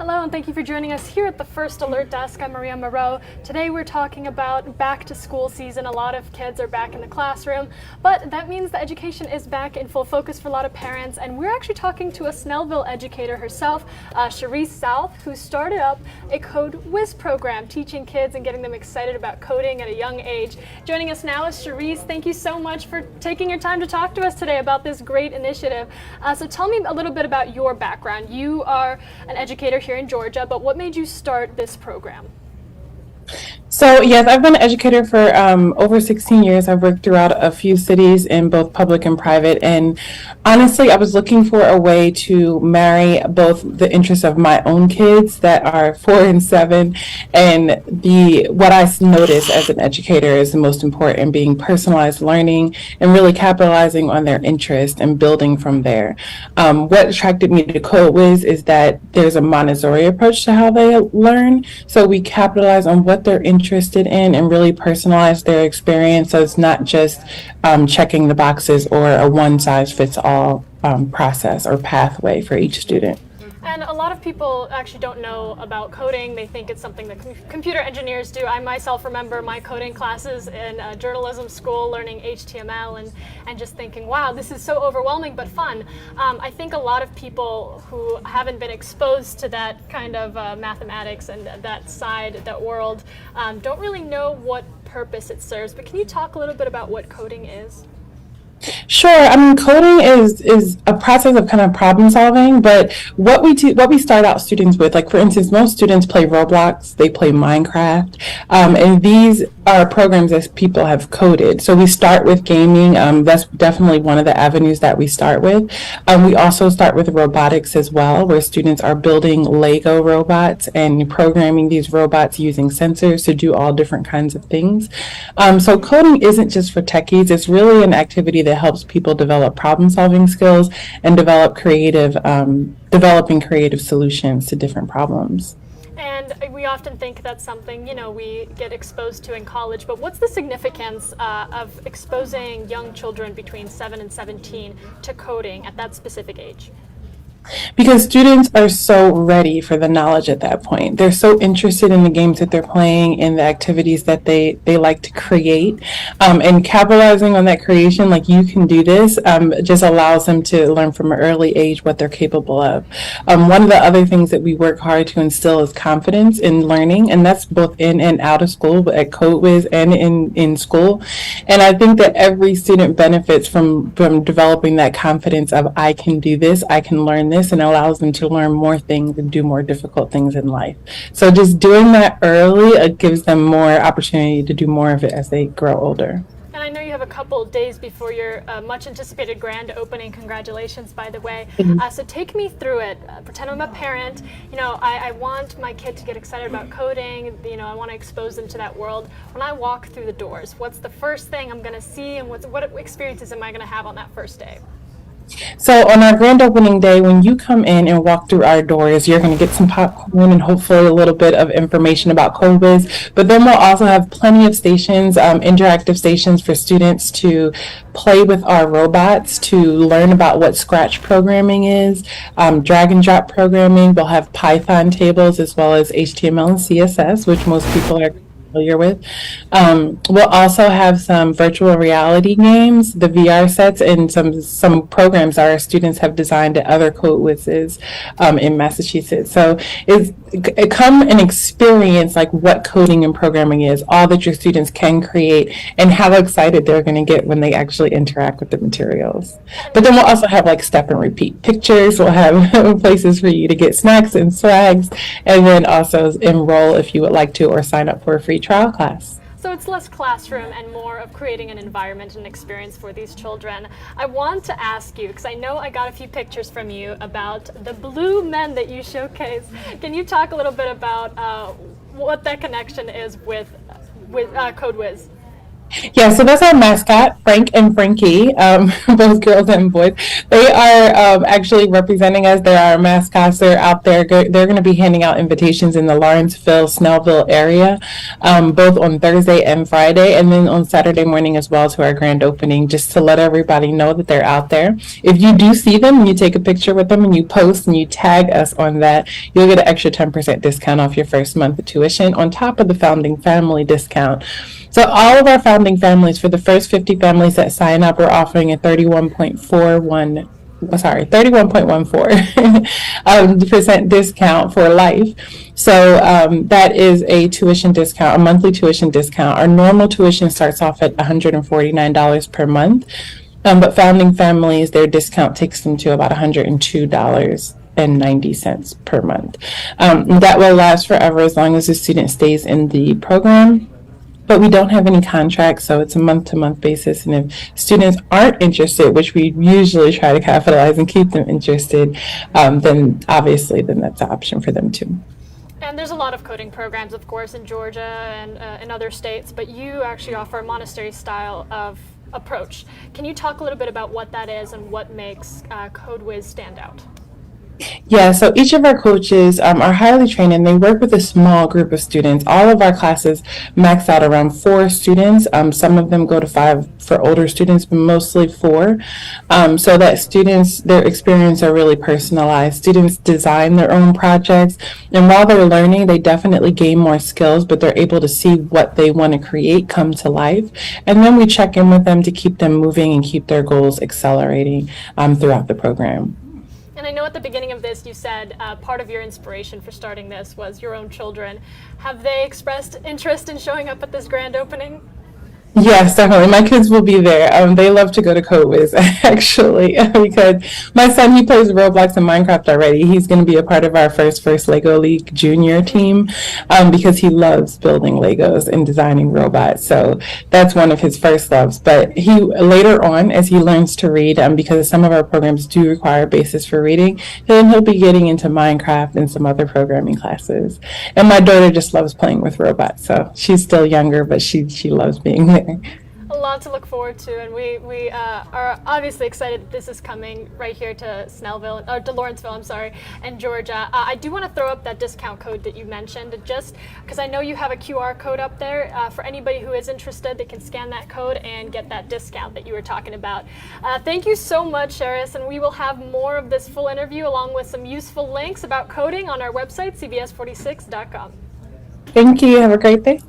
Hello, and thank you for joining us here at the First Alert Desk. I'm Maria Moreau. Today we're talking about back to school season. A lot of kids are back in the classroom, but that means that education is back in full focus for a lot of parents, and we're actually talking to a Snellville educator herself, Cheris South, who started up a Code Whiz program, teaching kids and getting them excited about coding at a young age. Joining us now is Cheris. Thank you so much for taking your time to talk to us today about this great initiative. So tell me a little bit about your background. You are an educator here in Georgia, but what made you start this program? So yes, I've been an educator for over 16 years. I've worked throughout a few cities in both public and private. And honestly, I was looking for a way to marry both the interests of my own kids that are 4 and 7 and what I notice as an educator is the most important, being personalized learning and really capitalizing on their interest and building from there. What attracted me to Code Whiz is that there's a Montessori approach to how they learn. So we capitalize on what they're interested in and really personalize their experience, so it's not just checking the boxes or a one-size-fits-all process or pathway for each student. And a lot of people actually don't know about coding. They think it's something that computer engineers do. I myself remember my coding classes in journalism school, learning HTML and just thinking, wow, this is so overwhelming but fun. I think a lot of people who haven't been exposed to that kind of mathematics and that side, that world, don't really know what purpose it serves. But can you talk a little bit about what coding is? Sure. I mean, coding is a process of kind of problem solving, but what we start out students with, like for instance, most students play Roblox, they play Minecraft, and these are programs that people have coded. So we start with gaming. That's definitely one of the avenues that we start with. We also start with robotics as well, where students are building Lego robots and programming these robots using sensors to do all different kinds of things. So coding isn't just for techies. It's really an activity that helps people develop problem-solving skills and developing creative solutions to different problems. And we often think that's something, we get exposed to in college, but what's the significance of exposing young children between 7 and 17 to coding at that specific age? Because students are so ready for the knowledge at that point. They're so interested in the games that they're playing, in the activities that they like to create, and capitalizing on that creation, like you can do this, just allows them to learn from an early age what they're capable of. One of the other things that we work hard to instill is confidence in learning, and that's both in and out of school, but at Code Whiz and in school. And I think that every student benefits from developing that confidence of I can do this, I can learn this, and allows them to learn more things and do more difficult things in life. So just doing that early, it gives them more opportunity to do more of it as they grow older. And I know you have a couple days before your much anticipated grand opening. Congratulations, by the way. So take me through it. Pretend I'm a parent. I want my kid to get excited about coding. I want to expose them to that world. When I walk through the doors, what's the first thing I'm going to see, and what experiences am I going to have on that first day? So on our grand opening day, when you come in and walk through our doors, you're going to get some popcorn and hopefully a little bit of information about Code Whiz. But then we'll also have plenty of stations, interactive stations for students to play with our robots, to learn about what Scratch programming is, drag and drop programming. We'll have Python tables as well as HTML and CSS, which most people are familiar with. We'll also have some virtual reality games, the VR sets, and some programs our students have designed at other Code Whizzes in Massachusetts. So it come and experience like what coding and programming is, all that your students can create, and how excited they're going to get when they actually interact with the materials. But then we'll also have like step and repeat pictures. We'll have places for you to get snacks and swags, and then also enroll if you would like to, or sign up for a free trial class. So it's less classroom and more of creating an environment and experience for these children. I want to ask you, because I know I got a few pictures from you about the blue men that you showcase. Can you talk a little bit about what that connection is with Code Whiz? Yeah, so that's our mascot, Frank and Frankie, both girls and boys. They are actually representing us. They're our mascots. They're out there. They're going to be handing out invitations in the Lawrenceville, Snellville area, both on Thursday and Friday, and then on Saturday morning as well to our grand opening, just to let everybody know that they're out there. If you do see them and you take a picture with them and you post and you tag us on that, you'll get an extra 10% discount off your first month of tuition on top of the founding family discount. So all of our founding families, for the first 50 families that sign up, we're offering a 31.14 percent discount for life. So that is a tuition discount, a monthly tuition discount. Our normal tuition starts off at $149 per month, but founding families, their discount takes them to about $102.90 per month. That will last forever as long as the student stays in the program. But we don't have any contracts, so it's a month-to-month basis. And if students aren't interested, which we usually try to capitalize and keep them interested, then obviously that's an option for them too. And there's a lot of coding programs, of course, in Georgia and in other states, but you actually offer a monastery style of approach. Can you talk a little bit about what that is and what makes CodeWiz stand out? Yeah, so each of our coaches are highly trained and they work with a small group of students. All of our classes max out around 4 students. Some of them go to 5 for older students, but mostly 4. So that students, their experience are really personalized. Students design their own projects, and while they're learning, they definitely gain more skills, but they're able to see what they want to create come to life. And then we check in with them to keep them moving and keep their goals accelerating throughout the program. And I know at the beginning of this you said part of your inspiration for starting this was your own children. Have they expressed interest in showing up at this grand opening? Yes, definitely. My kids will be there. They love to go to CodeWiz, actually, because my son, he plays Roblox and Minecraft already. He's going to be a part of our first Lego League junior team because he loves building Legos and designing robots. So that's one of his first loves. But he later on, as he learns to read, because some of our programs do require a basis for reading, then he'll be getting into Minecraft and some other programming classes. And my daughter just loves playing with robots. So she's still younger, but she loves being there. A lot to look forward to, and we are obviously excited that this is coming right here to Snellville, or to Lawrenceville, I'm sorry, and Georgia. I do want to throw up that discount code that you mentioned, just because I know you have a QR code up there. For anybody who is interested, they can scan that code and get that discount that you were talking about. Thank you so much, Cheris, and we will have more of this full interview along with some useful links about coding on our website, cbs46.com. Thank you. Have a great day.